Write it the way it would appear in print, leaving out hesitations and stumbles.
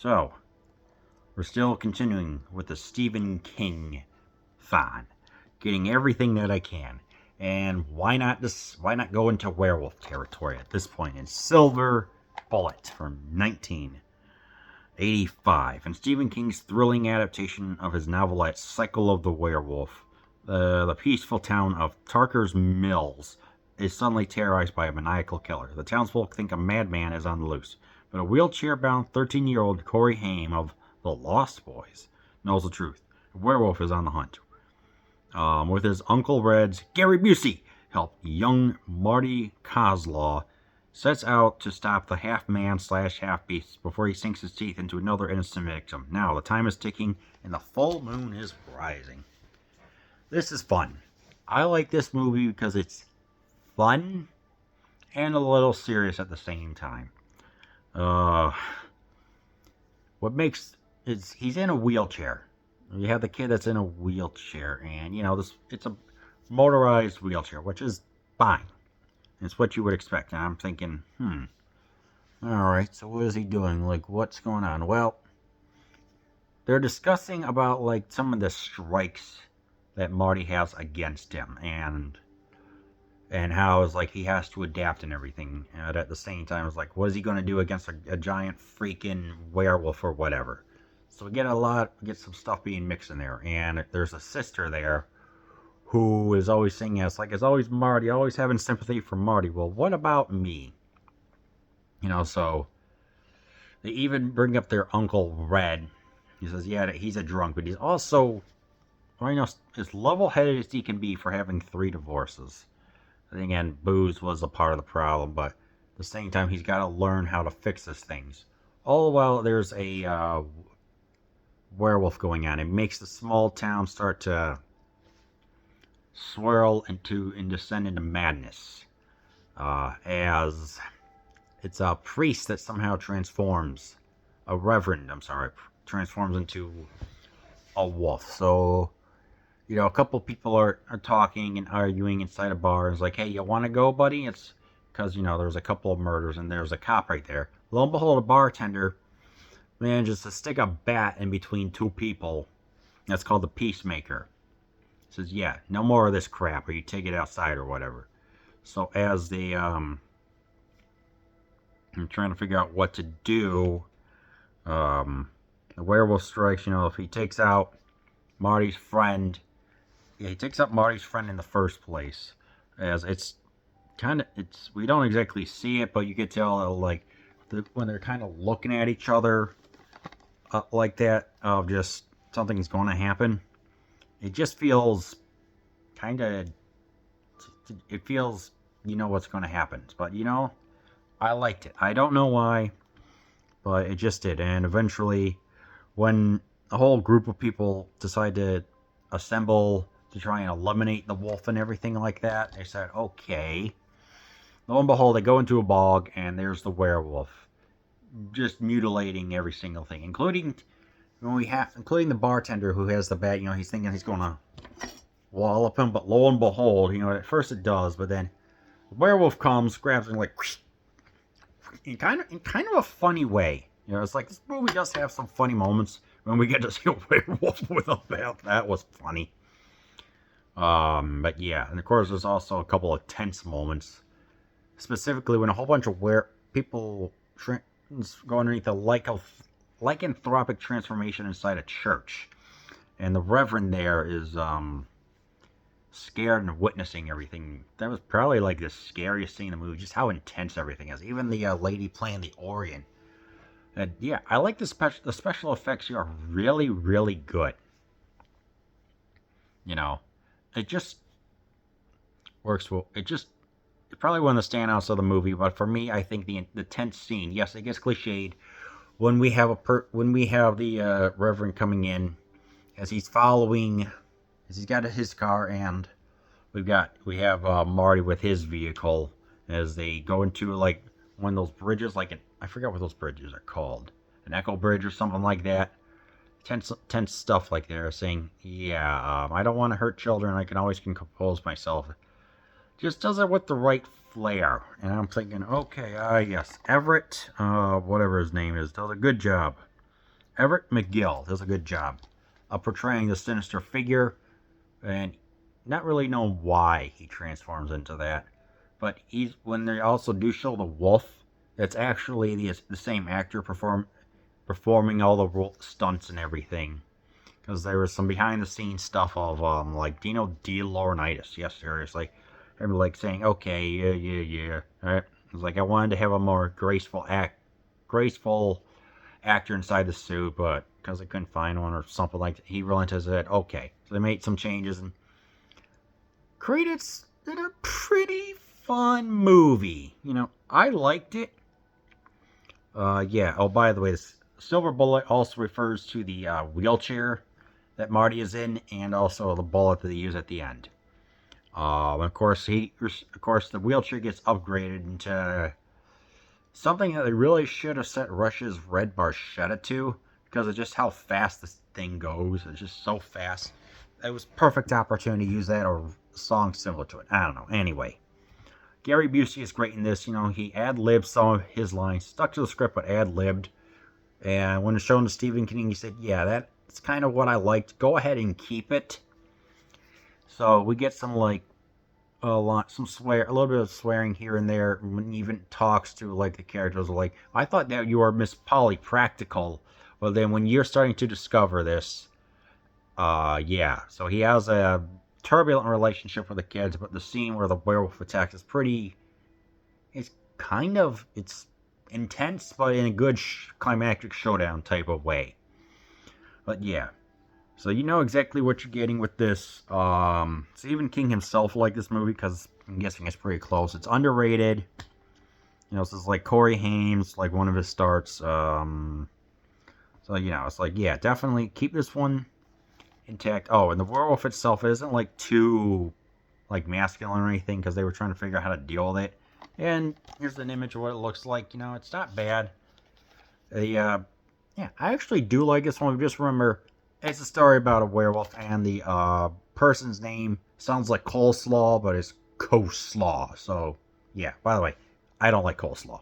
So, we're still continuing with the Stephen King fan, getting everything that I can. And why not go into werewolf territory at this point in Silver Bullet from 1985, and Stephen King's thrilling adaptation of his novelette Cycle of the Werewolf. The peaceful town of Tarker's Mills is suddenly terrorized by a maniacal killer. The townsfolk think a madman is on the loose, but a wheelchair-bound 13-year-old Corey Haim of The Lost Boys knows the truth. A werewolf is on the hunt. With his Uncle Red's Gary Busey help, young Marty Kozlaw sets out to stop the half-man/half-beast before he sinks his teeth into another innocent victim. Now, the time is ticking, and the full moon is rising. This is fun. I like this movie because it's fun and a little serious at the same time. What makes is he's in a wheelchair. You have the kid that's in a wheelchair, and it's a motorized wheelchair, which is fine. It's what you would expect. And I'm thinking, alright, so what is he doing? Like, what's going on? Well, they're discussing about, like, some of the strikes that Marty has against him, and how it's like he has to adapt and everything. And at the same time, it's like, what is he going to do against a giant freaking werewolf or whatever? So we get some stuff being mixed in there, and there's a sister there who is always singing, it's always Marty, always having sympathy for Marty. Well, what about me? So they even bring up their Uncle Red. He says, yeah, he's a drunk, but he's also, as level-headed as he can be for having 3 divorces. I think, again, booze was a part of the problem, but at the same time, he's got to learn how to fix his things. All the while, there's a werewolf going on. It makes the small town start to swirl and descend into madness, as it's a priest that somehow transforms into a wolf. So a couple people are talking and arguing inside a bar. It's like, hey, you want to go, buddy? It's because there's a couple of murders and there's a cop right there. Lo and behold, a bartender manages to stick a bat in between 2 people. That's called the Peacemaker. Says, yeah, no more of this crap, or you take it outside or whatever. So as I'm trying to figure out what to do, the werewolf strikes, if he takes out Marty's friend. Yeah, he takes out Marty's friend in the first place. As we don't exactly see it, but you can tell, like, when they're kind of looking at each other like that, of just something's going to happen. It just feels it feels, what's going to happen. But, I liked it. I don't know why, but it just did. And eventually, when a whole group of people decide to assemble to try and eliminate the wolf and everything like that, they said, okay. Lo and behold, they go into a bog, and there's the werewolf, just mutilating every single thing, including the bartender who has the bat. He's thinking he's going to wallop him, but lo and behold, at first it does, but then the werewolf comes, grabs him, like, in kind of a funny way. It's like, this movie does have some funny moments when we get to see a werewolf with a bat. That was funny. But yeah, and of course there's also a couple of tense moments, specifically when a whole bunch of people go underneath a lycanthropic transformation inside a church, and the reverend there is scared and witnessing everything. That was probably like the scariest scene in the movie, just how intense everything is. Even the lady playing the organ. And yeah, I like the special effects here are really, really good. It just works well. It's probably one of the standouts of the movie, but for me, I think the tense scene, yes, it gets cliched when we have the Reverend coming in as he's got his car, and we have Marty with his vehicle as they go into, like, one of those bridges, like I forget what those bridges are called, an Echo Bridge or something like that. Tense stuff like they're saying, yeah, I don't want to hurt children. I can always compose myself. Just does it with the right flair. And I'm thinking, okay, yes, Everett, whatever his name is, does a good job. Everett McGill does a good job of portraying the sinister figure, and not really knowing why he transforms into that. But when they also do show the wolf, it's actually the same actor performing all the stunts and everything. Because there was some behind the scenes stuff of like Dino De Laurentiis. Yes, seriously, him like saying, "Okay, yeah." All right, it was like I wanted to have a more graceful actor inside the suit, but because I couldn't find one or something like that, he relented and said, "Okay." So they made some changes and created a pretty fun movie. I liked it. Yeah. Oh, by the way, this silver bullet also refers to the wheelchair that Marty is in, and also the bullet that they use at the end. Of course, the wheelchair gets upgraded into something that they really should have set Rush's Red Barchetta to, because of just how fast this thing goes. It's just so fast. It was perfect opportunity to use that or a song similar to it. I don't know. Anyway, Gary Busey is great in this. He ad-libbed some of his lines, stuck to the script, but ad-libbed. And when it's shown to Stephen King, he said, "Yeah, that's kind of what I liked. Go ahead and keep it." So we get some a little bit of swearing here and there. When he even talks to like the characters, like, "I thought that you were Miss Polly Practical." Well, then when you're starting to discover this, yeah. So he has a turbulent relationship with the kids, but the scene where the werewolf attacks is it's intense, but in a good climactic showdown type of way. But yeah. So you know exactly what you're getting with this. Stephen King himself liked this movie because I'm guessing it's pretty close. It's underrated. This is like Corey Haim's like one of his starts. So it's like, yeah, definitely keep this one intact. Oh, and the werewolf itself isn't like too like masculine or anything because they were trying to figure out how to deal with it. And here's an image of what it looks like. It's not bad. Yeah, I actually do like this one. Just remember, it's a story about a werewolf, and the person's name sounds like coleslaw, but it's coleslaw. So, yeah, by the way, I don't like coleslaw.